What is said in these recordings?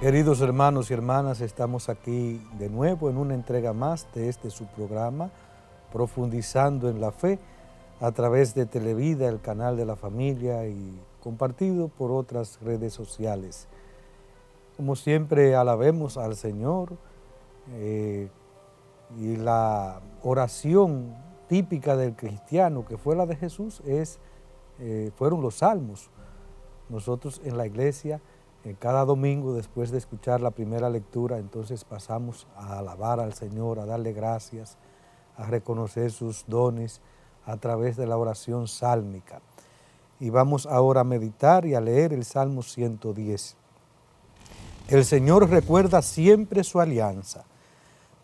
Queridos hermanos y hermanas, estamos aquí de nuevo en una entrega más de su programa, Profundizando en la Fe, a través de Televida, el canal de la familia y compartido por otras redes sociales. Como siempre, alabemos al Señor y la oración típica del cristiano, que fue la de Jesús, fueron los salmos. Nosotros en la iglesia, cada domingo, después de escuchar la primera lectura, entonces pasamos a alabar al Señor, a darle gracias, a reconocer sus dones a través de la oración sálmica. Y vamos ahora a meditar y a leer el Salmo 110. El Señor recuerda siempre su alianza.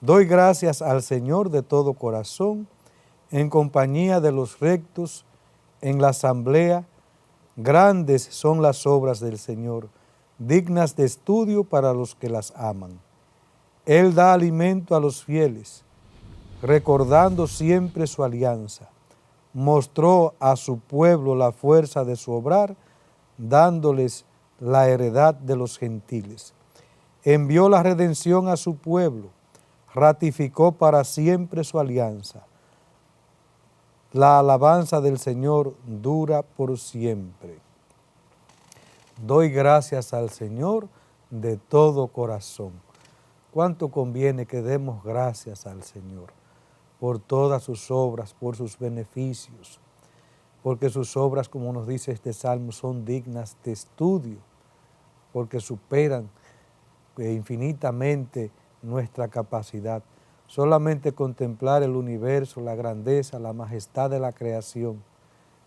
Doy gracias al Señor de todo corazón, en compañía de los rectos, en la asamblea. Grandes son las obras del Señor, dignas de estudio para los que las aman. Él da alimento a los fieles, recordando siempre su alianza. Mostró a su pueblo la fuerza de su obrar, dándoles la heredad de los gentiles. Envió la redención a su pueblo, ratificó para siempre su alianza. La alabanza del Señor dura por siempre. Doy gracias al Señor de todo corazón. ¿Cuánto conviene que demos gracias al Señor por todas sus obras, por sus beneficios? Porque sus obras, como nos dice este Salmo, son dignas de estudio, porque superan infinitamente nuestra capacidad. Solamente contemplar el universo, la grandeza, la majestad de la creación,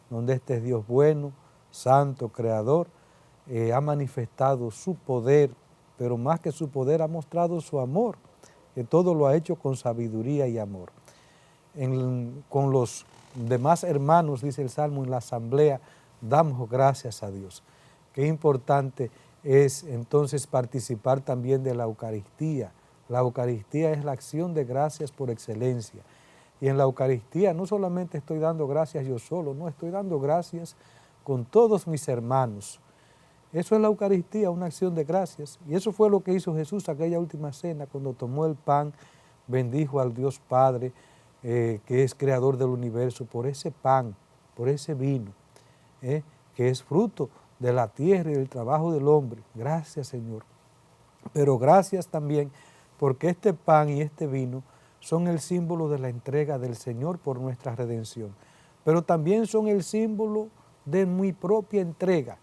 donde este Dios bueno, santo, creador, ha manifestado su poder, pero más que su poder ha mostrado su amor, que todo lo ha hecho con sabiduría y amor. Con los demás hermanos, dice el Salmo, en la asamblea, damos gracias a Dios. Qué importante es entonces participar también de la Eucaristía. La Eucaristía es la acción de gracias por excelencia. Y en la Eucaristía no solamente estoy dando gracias yo solo, no, estoy dando gracias con todos mis hermanos. Eso es la Eucaristía, una acción de gracias. Y eso fue lo que hizo Jesús aquella última cena, cuando tomó el pan, bendijo al Dios Padre, que es creador del universo, por ese pan, por ese vino, que es fruto de la tierra y del trabajo del hombre. Gracias, Señor. Pero gracias también porque este pan y este vino son el símbolo de la entrega del Señor por nuestra redención, pero también son el símbolo de mi propia entrega.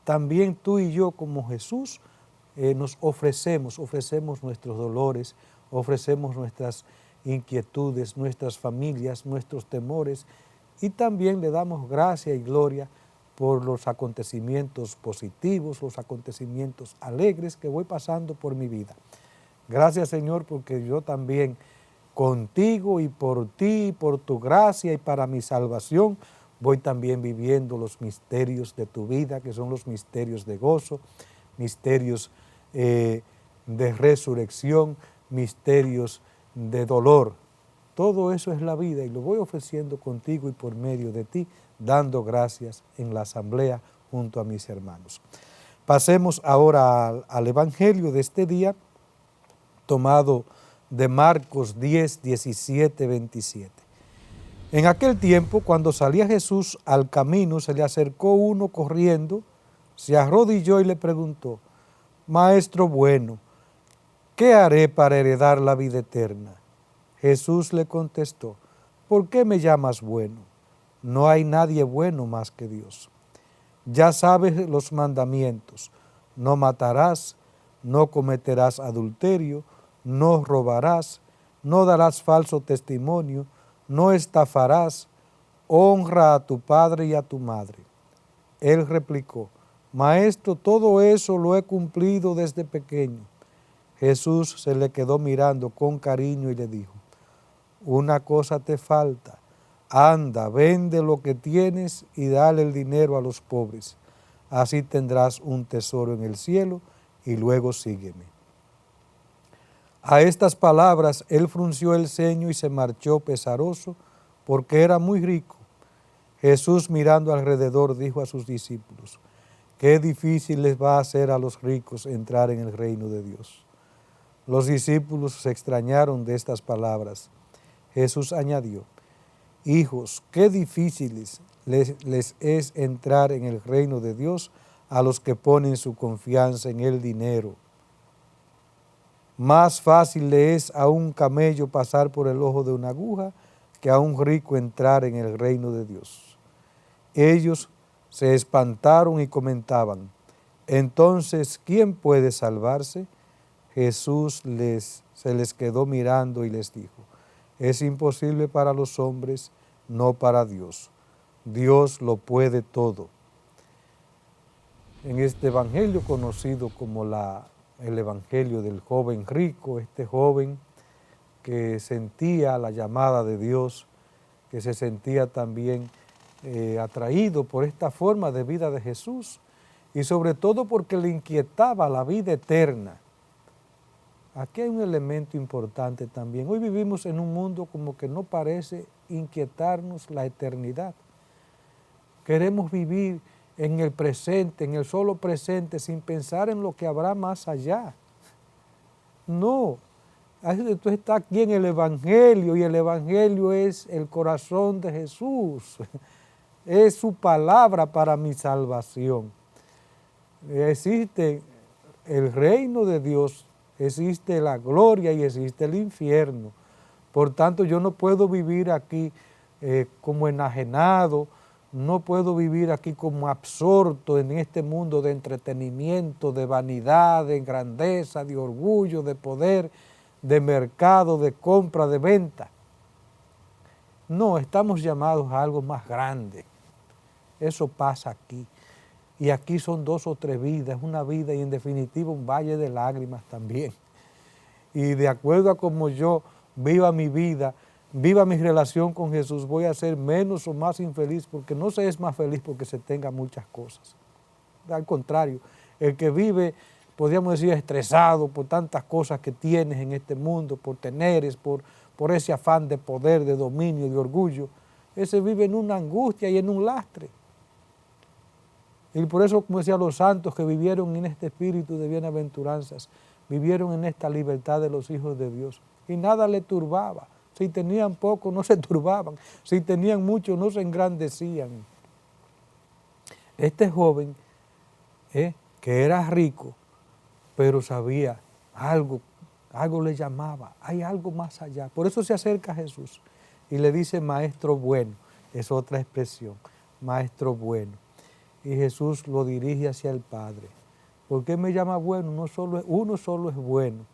También tú y yo, como Jesús, nos ofrecemos nuestros dolores, ofrecemos nuestras inquietudes, nuestras familias, nuestros temores, y también le damos gracia y gloria por los acontecimientos positivos, los acontecimientos alegres que voy pasando por mi vida. Gracias, Señor, porque yo también contigo y por ti, por tu gracia y para mi salvación, voy también viviendo los misterios de tu vida, que son los misterios de gozo, misterios de resurrección, misterios de dolor. Todo eso es la vida y lo voy ofreciendo contigo y por medio de ti, dando gracias en la asamblea junto a mis hermanos. Pasemos ahora al Evangelio de este día, tomado de Marcos 10, 17, 27. En aquel tiempo, cuando salía Jesús al camino, se le acercó uno corriendo, se arrodilló y le preguntó: Maestro bueno, ¿qué haré para heredar la vida eterna? Jesús le contestó: ¿por qué me llamas bueno? No hay nadie bueno más que Dios. Ya sabes los mandamientos: no matarás, no cometerás adulterio, no robarás, no darás falso testimonio, no estafarás, honra a tu padre y a tu madre. Él replicó: Maestro, todo eso lo he cumplido desde pequeño. Jesús se le quedó mirando con cariño y le dijo: una cosa te falta, anda, vende lo que tienes y dale el dinero a los pobres, así tendrás un tesoro en el cielo y luego sígueme. A estas palabras él frunció el ceño y se marchó pesaroso porque era muy rico. Jesús, mirando alrededor, dijo a sus discípulos: qué difícil les va a hacer a los ricos entrar en el reino de Dios. Los discípulos se extrañaron de estas palabras. Jesús añadió, hijos, qué difíciles les es entrar en el reino de Dios a los que ponen su confianza en el dinero. Más fácil le es a un camello pasar por el ojo de una aguja que a un rico entrar en el reino de Dios. Ellos se espantaron y comentaban, entonces, ¿quién puede salvarse? Jesús se les quedó mirando y les dijo, es imposible para los hombres, no para Dios. Dios lo puede todo. En este evangelio conocido como el evangelio del joven rico, este joven que sentía la llamada de Dios, que se sentía también atraído por esta forma de vida de Jesús y sobre todo porque le inquietaba la vida eterna. Aquí hay un elemento importante también. Hoy vivimos en un mundo como que no parece inquietarnos la eternidad. Queremos vivir en el presente, en el solo presente, sin pensar en lo que habrá más allá. No, tú estás aquí en el Evangelio y el Evangelio es el corazón de Jesús. Es su palabra para mi salvación. Existe el reino de Dios, existe la gloria y existe el infierno. Por tanto, yo no puedo vivir aquí como enajenado, no puedo vivir aquí como absorto en este mundo de entretenimiento, de vanidad, de grandeza, de orgullo, de poder, de mercado, de compra, de venta. No, estamos llamados a algo más grande. Eso pasa aquí. Y aquí son 2 o 3 vidas, una vida y en definitiva un valle de lágrimas también. Y de acuerdo a cómo yo viva mi vida, viva mi relación con Jesús, voy a ser menos o más infeliz, porque no se es más feliz porque se tenga muchas cosas. Al contrario, el que vive, podríamos decir, estresado por tantas cosas que tienes en este mundo, por teneres, por ese afán de poder, de dominio, de orgullo, ese vive en una angustia y en un lastre. Y por eso, como decía, los santos que vivieron en este espíritu de bienaventuranzas, vivieron en esta libertad de los hijos de Dios. Y nada le turbaba. Si tenían poco, no se turbaban. Si tenían mucho, no se engrandecían. Este joven, que era rico, pero sabía algo le llamaba, hay algo más allá. Por eso se acerca a Jesús y le dice, maestro bueno, es otra expresión, maestro bueno. Y Jesús lo dirige hacia el Padre. ¿Por qué me llama bueno? Uno solo es bueno.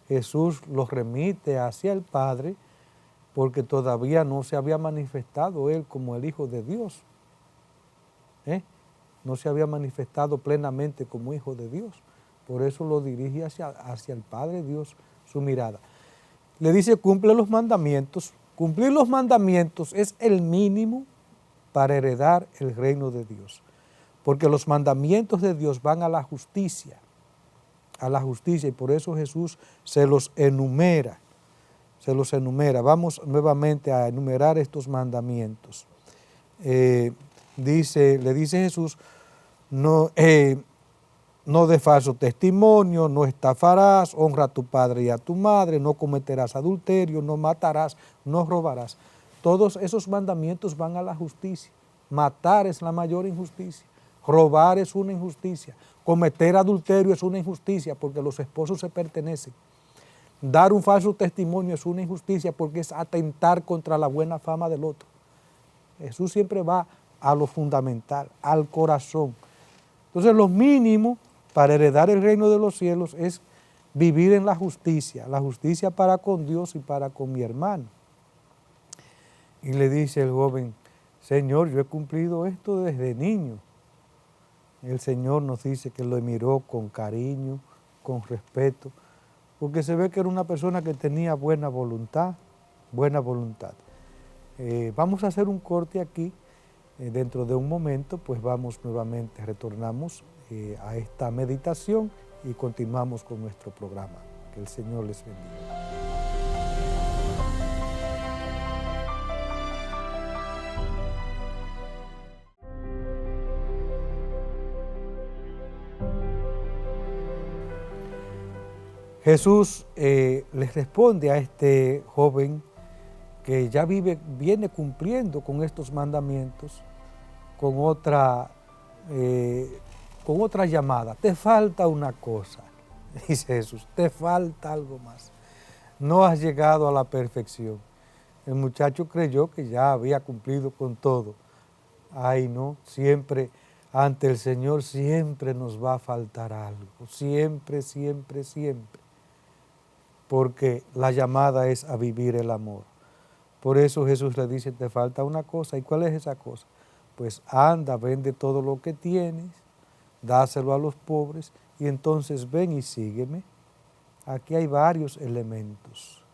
Jesús lo remite hacia el Padre porque todavía no se había manifestado Él como el Hijo de Dios. No se había manifestado plenamente como Hijo de Dios. Por eso lo dirige hacia el Padre Dios su mirada. Le dice, cumple los mandamientos. Cumplir los mandamientos es el mínimo para heredar el reino de Dios. Porque los mandamientos de Dios van a la justicia, y por eso Jesús se los enumera. Vamos nuevamente a enumerar estos mandamientos. Le dice Jesús, no des falso testimonio, no estafarás, honra a tu padre y a tu madre, no cometerás adulterio, no matarás, no robarás. Todos esos mandamientos van a la justicia. Matar es la mayor injusticia. Robar es una injusticia, cometer adulterio es una injusticia porque los esposos se pertenecen. Dar un falso testimonio es una injusticia porque es atentar contra la buena fama del otro. Jesús siempre va a lo fundamental, al corazón. Entonces lo mínimo para heredar el reino de los cielos es vivir en la justicia para con Dios y para con mi hermano. Y le dice el joven, Señor, yo he cumplido esto desde niño. El Señor nos dice que lo miró con cariño, con respeto, porque se ve que era una persona que tenía buena voluntad. Vamos a hacer un corte aquí, dentro de un momento, pues retornamos a esta meditación y continuamos con nuestro programa. Que el Señor les bendiga. Jesús les responde a este joven que ya viene cumpliendo con estos mandamientos, con otra llamada. Te falta una cosa, dice Jesús, te falta algo más. No has llegado a la perfección. El muchacho creyó que ya había cumplido con todo. Ay, no, siempre ante el Señor siempre nos va a faltar algo, siempre, siempre, siempre, porque la llamada es a vivir el amor. Por eso Jesús le dice, te falta una cosa. ¿Y cuál es esa cosa? Pues anda, vende todo lo que tienes, dáselo a los pobres y entonces ven y sígueme. Aquí hay varios elementos.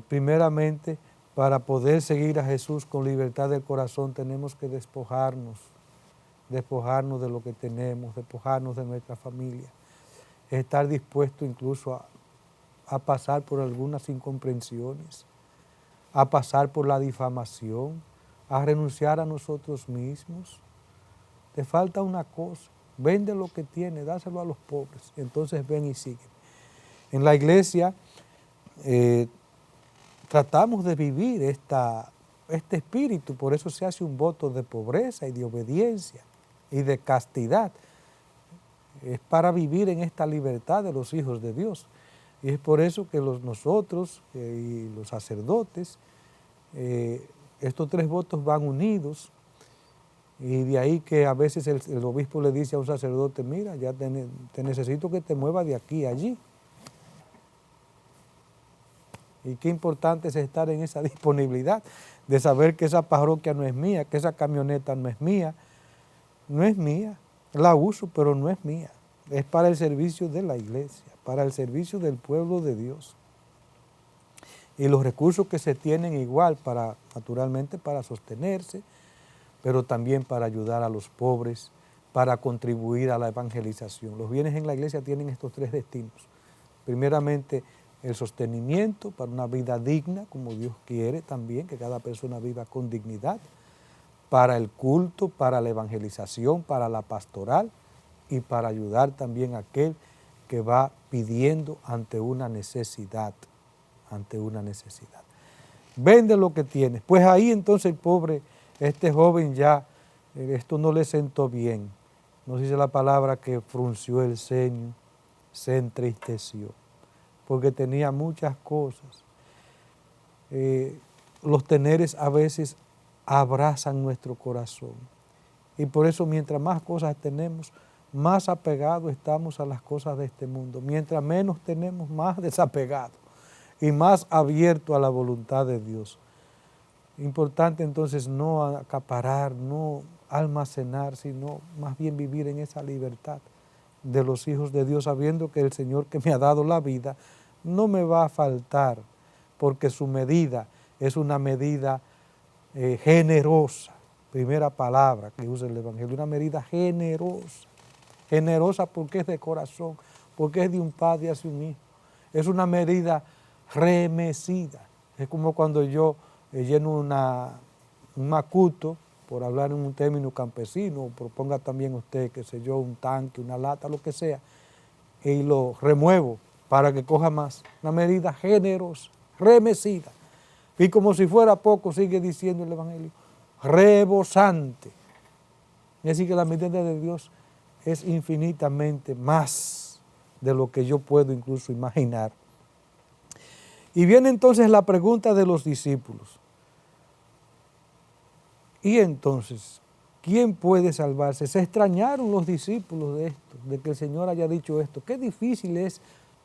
Primeramente, para poder seguir a Jesús con libertad del corazón tenemos que despojarnos de lo que tenemos, despojarnos de nuestra familia, estar dispuesto incluso a pasar por algunas incomprensiones, a pasar por la difamación, a renunciar a nosotros mismos. Te falta una cosa, vende lo que tienes, dáselo a los pobres, entonces ven y sigue. En la iglesia tratamos de vivir este espíritu, por eso se hace un voto de pobreza y de obediencia y de castidad. Es para vivir en esta libertad de los hijos de Dios. Y es por eso que nosotros y los sacerdotes, estos tres votos van unidos, y de ahí que a veces el obispo le dice a un sacerdote, mira, ya te necesito que te muevas de aquí a allí. Y qué importante es estar en esa disponibilidad de saber que esa parroquia no es mía, que esa camioneta no es mía, la uso pero no es mía, es para el servicio de la iglesia, para el servicio del pueblo de Dios. Y los recursos que se tienen igual naturalmente para sostenerse, pero también para ayudar a los pobres, para contribuir a la evangelización. Los bienes en la iglesia tienen estos tres destinos. Primeramente, el sostenimiento para una vida digna, como Dios quiere también, que cada persona viva con dignidad, para el culto, para la evangelización, para la pastoral y para ayudar también a aquel que va pidiendo ante una necesidad, Vende lo que tienes. Pues ahí entonces el pobre, este joven ya, esto no le sentó bien. Nos dice la palabra que frunció el ceño, se entristeció, porque tenía muchas cosas. Los teneres a veces abrazan nuestro corazón. Y por eso mientras más cosas tenemos, más apegados estamos a las cosas de este mundo. Mientras menos tenemos, más desapegados y más abiertos a la voluntad de Dios. Importante entonces no acaparar, no almacenar, sino más bien vivir en esa libertad de los hijos de Dios, sabiendo que el Señor que me ha dado la vida no me va a faltar, porque su medida es una medida generosa. Primera palabra que usa el Evangelio, una medida generosa. Generosa porque es de corazón, porque es de un padre hacia un hijo. Es una medida remecida. Es como cuando yo lleno un macuto, por hablar en un término campesino, o proponga también usted, qué sé yo, un tanque, una lata, lo que sea, y lo remuevo para que coja más. Una medida generosa, remecida. Y como si fuera poco, sigue diciendo el Evangelio, rebosante. Es decir, que la medida de Dios es infinitamente más de lo que yo puedo incluso imaginar. Y viene entonces la pregunta de los discípulos. Y entonces, ¿quién puede salvarse? Se extrañaron los discípulos de esto, de que el Señor haya dicho esto. Qué difícil es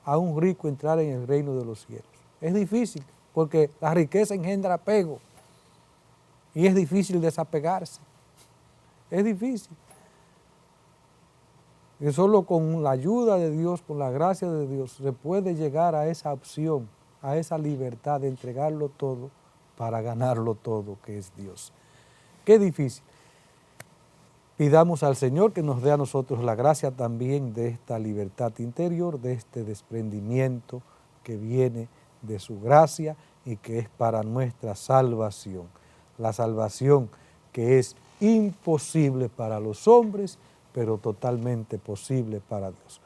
a un rico entrar en el reino de los cielos. Es difícil, porque la riqueza engendra apego y es difícil desapegarse. Es difícil. Y solo con la ayuda de Dios, con la gracia de Dios, se puede llegar a esa opción, a esa libertad de entregarlo todo para ganarlo todo, que es Dios. Qué difícil. Pidamos al Señor que nos dé a nosotros la gracia también de esta libertad interior, de este desprendimiento que viene de su gracia y que es para nuestra salvación. La salvación que es imposible para los hombres, pero totalmente posible para Dios.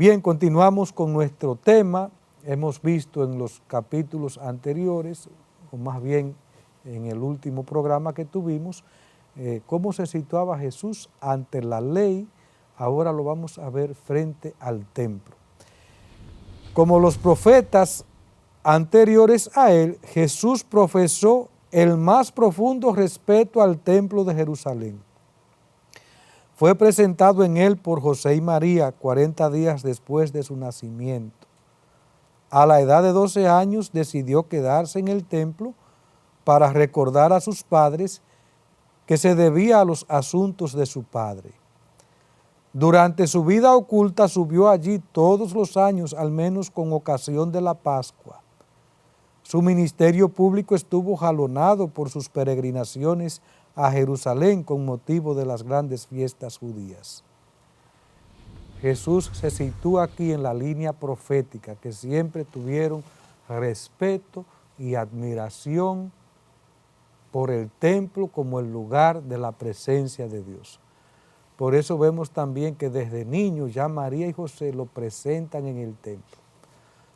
Bien, continuamos con nuestro tema. Hemos visto en los capítulos anteriores, o más bien en el último programa que tuvimos, cómo se situaba Jesús ante la ley. Ahora lo vamos a ver frente al templo. Como los profetas anteriores a él, Jesús profesó el más profundo respeto al templo de Jerusalén. Fue presentado en él por José y María 40 días después de su nacimiento. A la edad de 12 años decidió quedarse en el templo para recordar a sus padres que se debía a los asuntos de su padre. Durante su vida oculta subió allí todos los años, al menos con ocasión de la Pascua. Su ministerio público estuvo jalonado por sus peregrinaciones a Jerusalén con motivo de las grandes fiestas judías. Jesús se sitúa aquí en la línea profética, que siempre tuvieron respeto y admiración por el templo como el lugar de la presencia de Dios. Por eso vemos también que desde niños ya María y José lo presentan en el templo.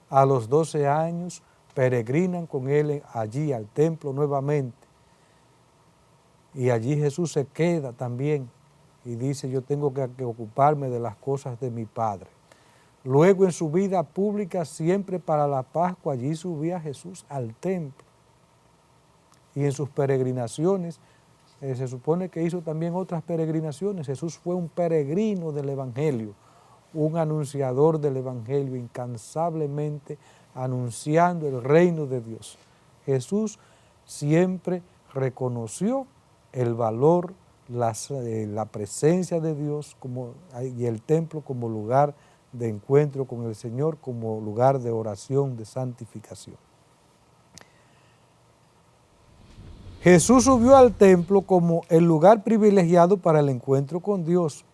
A los 12 años peregrinan con él allí al templo nuevamente. Y allí Jesús se queda también y dice, yo tengo que ocuparme de las cosas de mi Padre. Luego en su vida pública, siempre para la Pascua, allí subía Jesús al templo. Y en sus peregrinaciones, se supone que hizo también otras peregrinaciones. Jesús fue un peregrino del Evangelio, un anunciador del Evangelio, incansablemente anunciando el reino de Dios. Jesús siempre reconoció el valor, la presencia de Dios y el templo como lugar de encuentro con el Señor, como lugar de oración, de santificación. Jesús subió al templo como el lugar privilegiado para el encuentro con Dios.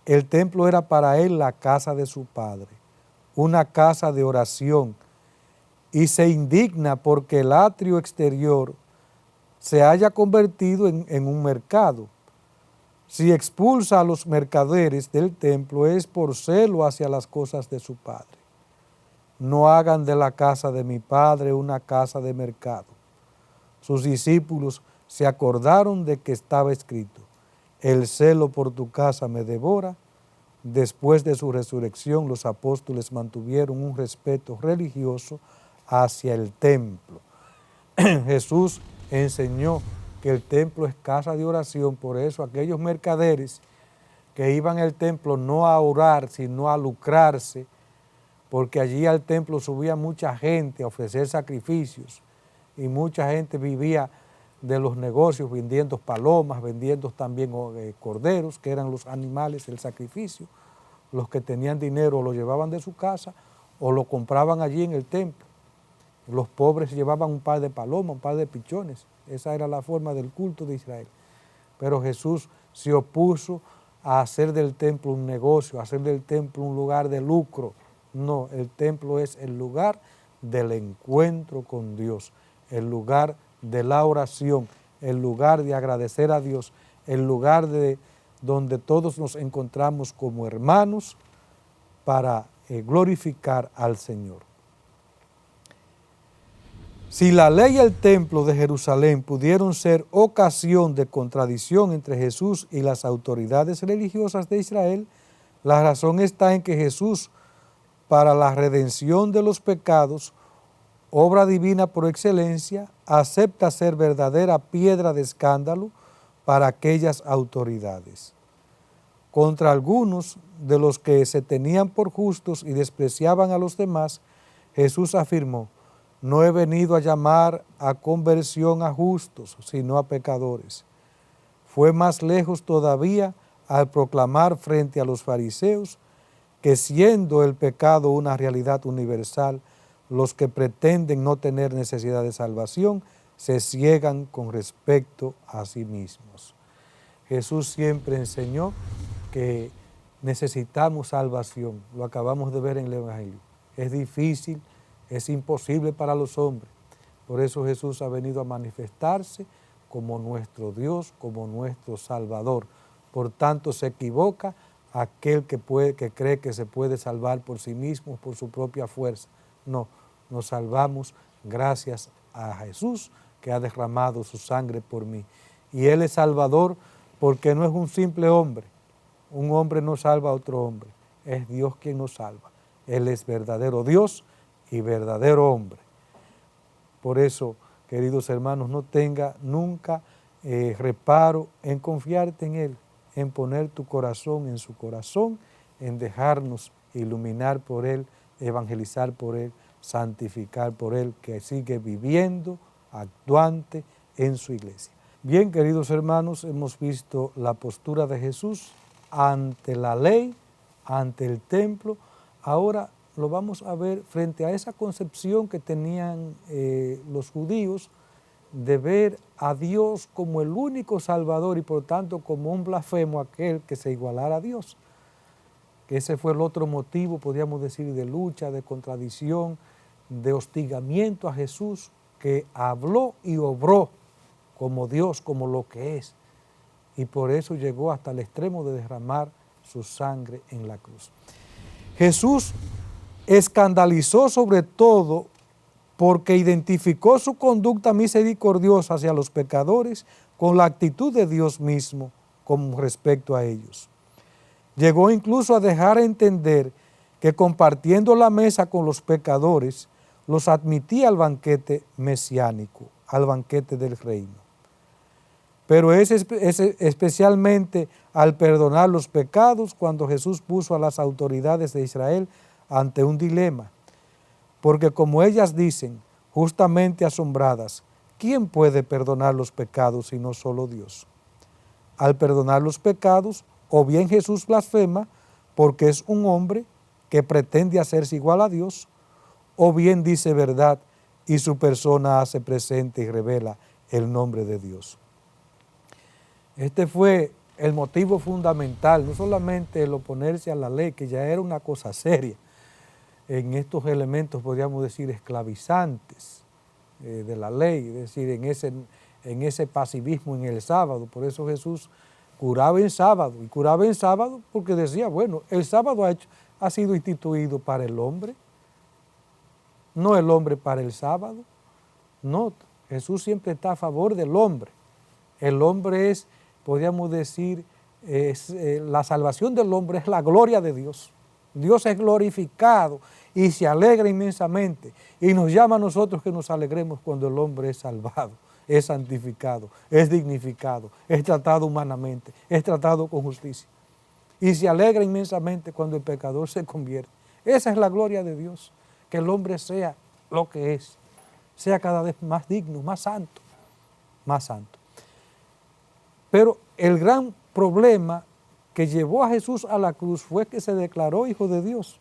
El templo era para él la casa de su Padre, una casa de oración, y se indigna porque el atrio exterior se haya convertido en un mercado. Si expulsa a los mercaderes del templo es por celo hacia las cosas de su Padre. No hagan de la casa de mi Padre una casa de mercado. Sus discípulos se acordaron de que estaba escrito, el celo por tu casa me devora. Después de su resurrección, los apóstoles mantuvieron un respeto religioso hacia el templo. Jesús enseñó que el templo es casa de oración, por eso aquellos mercaderes que iban al templo no a orar, sino a lucrarse, porque allí al templo subía mucha gente a ofrecer sacrificios y mucha gente vivía de los negocios vendiendo palomas, vendiendo también corderos, que eran los animales del sacrificio. Los que tenían dinero lo llevaban de su casa o lo compraban allí en el templo. Los pobres llevaban un par de palomas, un par de pichones. Esa era la forma del culto de Israel. Pero Jesús se opuso a hacer del templo un negocio, a hacer del templo un lugar de lucro. No, el templo es el lugar del encuentro con Dios, el lugar de la oración, el lugar de agradecer a Dios, el lugar donde todos nos encontramos como hermanos para glorificar al Señor. Si la ley y el templo de Jerusalén pudieron ser ocasión de contradicción entre Jesús y las autoridades religiosas de Israel, la razón está en que Jesús, para la redención de los pecados, obra divina por excelencia, acepta ser verdadera piedra de escándalo para aquellas autoridades. Contra algunos de los que se tenían por justos y despreciaban a los demás, Jesús afirmó, no he venido a llamar a conversión a justos, sino a pecadores. Fue más lejos todavía al proclamar frente a los fariseos que siendo el pecado una realidad universal, los que pretenden no tener necesidad de salvación se ciegan con respecto a sí mismos. Jesús siempre enseñó que necesitamos salvación, lo acabamos de ver en el Evangelio. Es difícil, es imposible para los hombres. Por eso Jesús ha venido a manifestarse como nuestro Dios, como nuestro Salvador. Por tanto, se equivoca aquel que cree que se puede salvar por sí mismo, por su propia fuerza. No, nos salvamos gracias a Jesús, que ha derramado su sangre por mí. Y Él es Salvador porque no es un simple hombre. Un hombre no salva a otro hombre, es Dios quien nos salva. Él es verdadero Dios y verdadero hombre. Por eso, queridos hermanos, no tenga nunca reparo en confiarte en Él, en poner tu corazón en su corazón, en dejarnos iluminar por Él, evangelizar por Él, santificar por Él, que sigue viviendo, actuante en su iglesia. Bien, queridos hermanos, hemos visto la postura de Jesús ante la ley, ante el templo. Ahora lo vamos a ver frente a esa concepción que tenían los judíos de ver a Dios como el único Salvador y por tanto como un blasfemo aquel que se igualara a Dios. Que ese fue el otro motivo, podríamos decir, de lucha, de contradicción, de hostigamiento a Jesús, que habló y obró como Dios, como lo que es. Y por eso llegó hasta el extremo de derramar su sangre en la cruz. Jesús escandalizó sobre todo porque identificó su conducta misericordiosa hacia los pecadores con la actitud de Dios mismo con respecto a ellos. Llegó incluso a dejar entender que compartiendo la mesa con los pecadores, los admitía al banquete mesiánico, al banquete del reino. Pero es especialmente al perdonar los pecados cuando Jesús puso a las autoridades de Israel ante un dilema. Porque como ellas dicen, justamente asombradas, ¿quién puede perdonar los pecados si no solo Dios? Al perdonar los pecados, o bien Jesús blasfema porque es un hombre que pretende hacerse igual a Dios, o bien dice verdad y su persona hace presente y revela el nombre de Dios. Este fue el motivo fundamental, no solamente el oponerse a la ley, que ya era una cosa seria, en estos elementos, podríamos decir, esclavizantes de la ley, es decir, en ese pasivismo en el sábado. Por eso Jesús curaba en sábado, y curaba en sábado porque decía, bueno, el sábado ha sido instituido para el hombre, no el hombre para el sábado. No, Jesús siempre está a favor del hombre. El hombre es, podríamos decir, la salvación del hombre es la gloria de Dios. Dios es glorificado y se alegra inmensamente y nos llama a nosotros que nos alegremos cuando el hombre es salvado, es santificado, es dignificado, es tratado humanamente, es tratado con justicia. Y se alegra inmensamente cuando el pecador se convierte. Esa es la gloria de Dios, que el hombre sea lo que es, sea cada vez más digno, más santo, más santo. Pero el gran problema que llevó a Jesús a la cruz fue que se declaró hijo de Dios.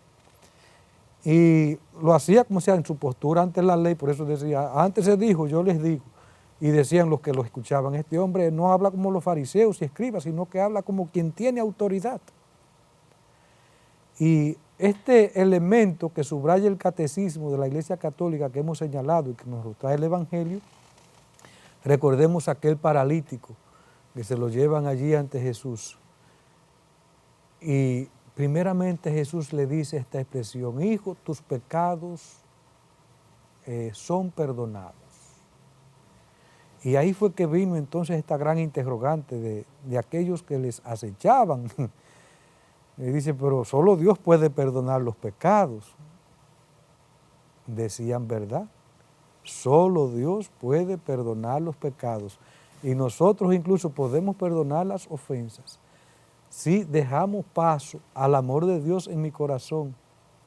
Y lo hacía como sea en su postura ante la ley, por eso decía, antes se dijo, yo les digo. Y decían los que lo escuchaban, este hombre no habla como los fariseos y escribas, sino que habla como quien tiene autoridad. Y este elemento que subraya el catecismo de la Iglesia Católica que hemos señalado y que nos lo trae el Evangelio, recordemos aquel paralítico que se lo llevan allí ante Jesús. Y primeramente Jesús le dice esta expresión, hijo, tus pecados son perdonados. Y ahí fue que vino entonces esta gran interrogante de aquellos que les acechaban. Y dice, pero solo Dios puede perdonar los pecados. Decían verdad, solo Dios puede perdonar los pecados. Y nosotros incluso podemos perdonar las ofensas si dejamos paso al amor de Dios en mi corazón.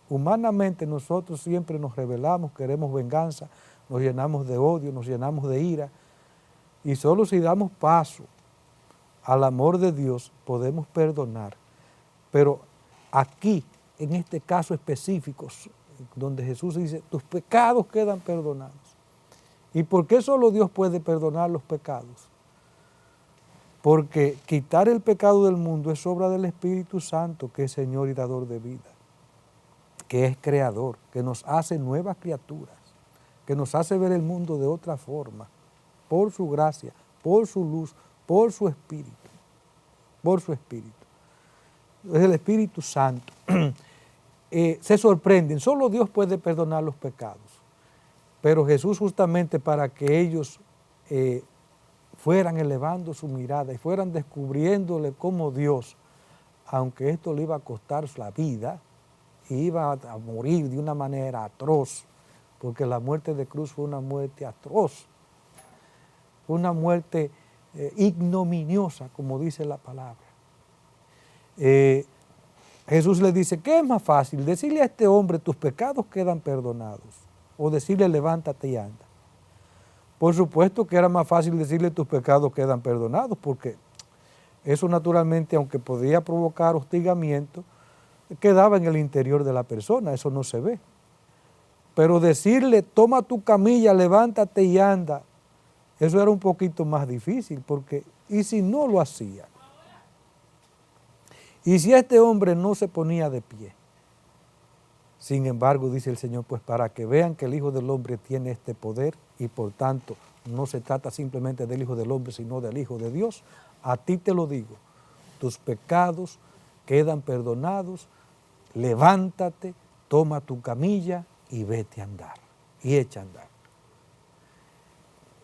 Humanamente nosotros siempre nos rebelamos, queremos venganza, nos llenamos de odio, nos llenamos de ira. Y solo si damos paso al amor de Dios podemos perdonar. Pero aquí, en este caso específico, donde Jesús dice, tus pecados quedan perdonados. ¿Y por qué solo Dios puede perdonar los pecados? Porque quitar el pecado del mundo es obra del Espíritu Santo, que es Señor y dador de vida, que es creador, que nos hace nuevas criaturas, que nos hace ver el mundo de otra forma, por su gracia, por su luz, por su Espíritu, por su Espíritu. es el Espíritu Santo, se sorprenden. Solo Dios puede perdonar los pecados. Pero Jesús, justamente para que ellos fueran elevando su mirada y fueran descubriéndole como Dios, aunque esto le iba a costar la vida, y iba a morir de una manera atroz, porque la muerte de cruz fue una muerte atroz, una muerte ignominiosa, como dice la palabra. Jesús le dice, ¿qué es más fácil? ¿Decirle a este hombre, tus pecados quedan perdonados? ¿O decirle, levántate y anda? Por supuesto que era más fácil decirle, tus pecados quedan perdonados, porque eso naturalmente, aunque podía provocar hostigamiento, quedaba en el interior de la persona, eso no se ve. Pero decirle, toma tu camilla, levántate y anda, eso era un poquito más difícil, porque, ¿y si no lo hacía? ¿Y si este hombre no se ponía de pie? Sin embargo, dice el Señor, pues para que vean que el Hijo del Hombre tiene este poder y por tanto no se trata simplemente del Hijo del Hombre, sino del Hijo de Dios, a ti te lo digo, tus pecados quedan perdonados, levántate, toma tu camilla y vete a andar, y echa a andar.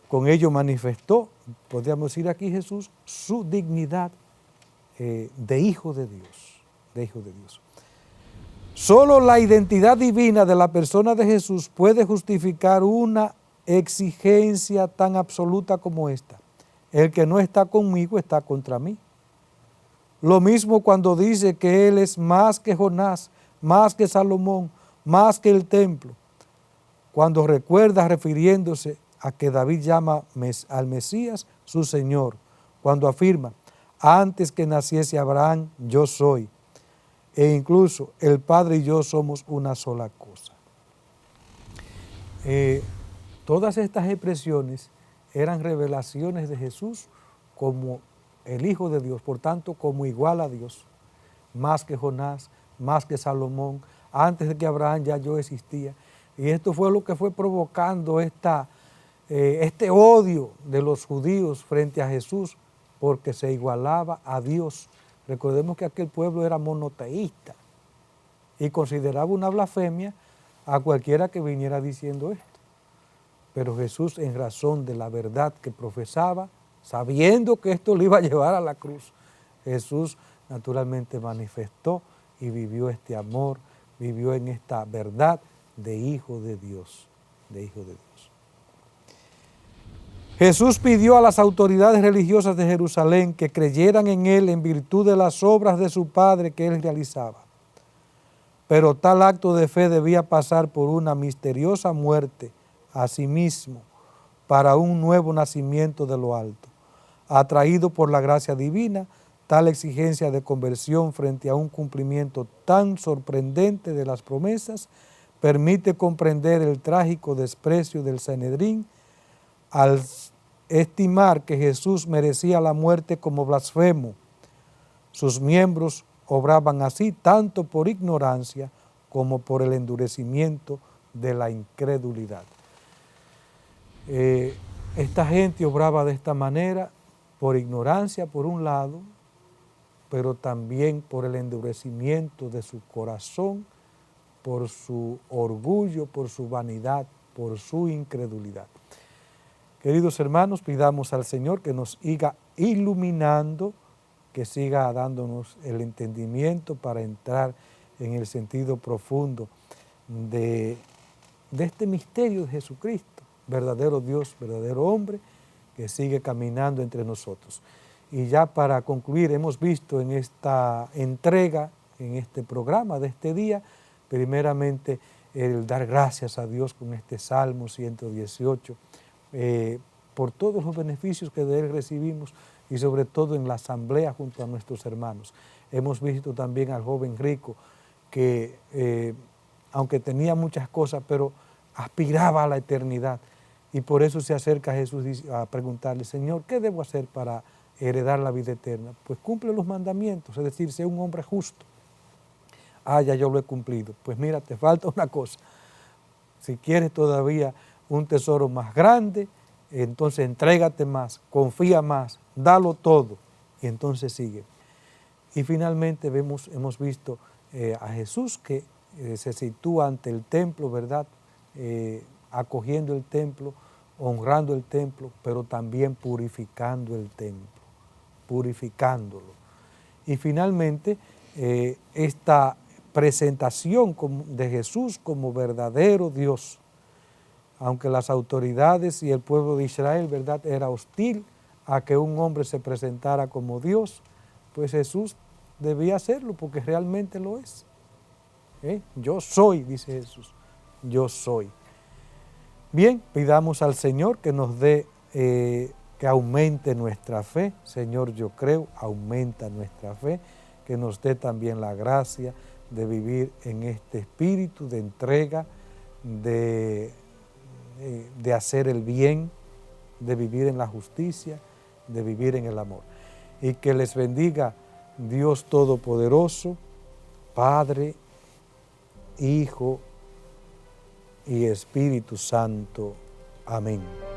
Con ello manifestó, podríamos decir aquí Jesús, su dignidad de Hijo de Dios, de Hijo de Dios. Solo la identidad divina de la persona de Jesús puede justificar una exigencia tan absoluta como esta. El que no está conmigo está contra mí. Lo mismo cuando dice que Él es más que Jonás, más que Salomón, más que el templo. Cuando recuerda refiriéndose a que David llama al Mesías su Señor, cuando afirma, antes que naciese Abraham, yo soy, e incluso el Padre y yo somos una sola cosa. Todas estas expresiones eran revelaciones de Jesús como el Hijo de Dios, por tanto como igual a Dios, más que Jonás, más que Salomón, antes de que Abraham ya yo existía. Y esto fue lo que fue provocando este odio de los judíos frente a Jesús, porque se igualaba a Dios. Recordemos que aquel pueblo era monoteísta y consideraba una blasfemia a cualquiera que viniera diciendo esto. Pero Jesús, en razón de la verdad que profesaba, sabiendo que esto le iba a llevar a la cruz, Jesús naturalmente manifestó y vivió este amor, vivió en esta verdad de Hijo de Dios, de Hijo de Dios. Jesús pidió a las autoridades religiosas de Jerusalén que creyeran en Él en virtud de las obras de su Padre que Él realizaba. Pero tal acto de fe debía pasar por una misteriosa muerte a sí mismo para un nuevo nacimiento de lo alto. Atraído por la gracia divina, tal exigencia de conversión frente a un cumplimiento tan sorprendente de las promesas permite comprender el trágico desprecio del Sanedrín al estimar que Jesús merecía la muerte como blasfemo. Sus miembros obraban así tanto por ignorancia como por el endurecimiento de la incredulidad. Esta gente obraba de esta manera por ignorancia por un lado, pero también por el endurecimiento de su corazón, por su orgullo, por su vanidad, por su incredulidad. Queridos hermanos, pidamos al Señor que nos siga iluminando, que siga dándonos el entendimiento para entrar en el sentido profundo de este misterio de Jesucristo, verdadero Dios, verdadero hombre, que sigue caminando entre nosotros. Y ya para concluir, hemos visto en esta entrega, en este programa de este día, primeramente el dar gracias a Dios con este Salmo 118, por todos los beneficios que de Él recibimos y sobre todo en la asamblea junto a nuestros hermanos. Hemos visto también al joven rico que, aunque tenía muchas cosas, pero aspiraba a la eternidad y por eso se acerca a Jesús a preguntarle, Señor, ¿qué debo hacer para heredar la vida eterna? Pues cumple los mandamientos, es decir, sé un hombre justo. Ya yo lo he cumplido. Pues mira, te falta una cosa. Si quieres todavía un tesoro más grande, entonces entrégate más, confía más, dalo todo y entonces sigue. Y finalmente hemos visto a Jesús que se sitúa ante el templo, ¿verdad? Acogiendo el templo, honrando el templo, pero también purificando el templo, purificándolo. Y finalmente, esta presentación de Jesús como verdadero Dios, aunque las autoridades y el pueblo de Israel, ¿verdad?, era hostil a que un hombre se presentara como Dios, pues Jesús debía hacerlo porque realmente lo es. Yo soy, dice Jesús, yo soy. Bien, pidamos al Señor que nos dé, que aumente nuestra fe. Señor, yo creo, aumenta nuestra fe, que nos dé también la gracia de vivir en este espíritu de entrega, de hacer el bien, de vivir en la justicia, de vivir en el amor. Y que les bendiga Dios Todopoderoso, Padre, Hijo y Espíritu Santo. Amén.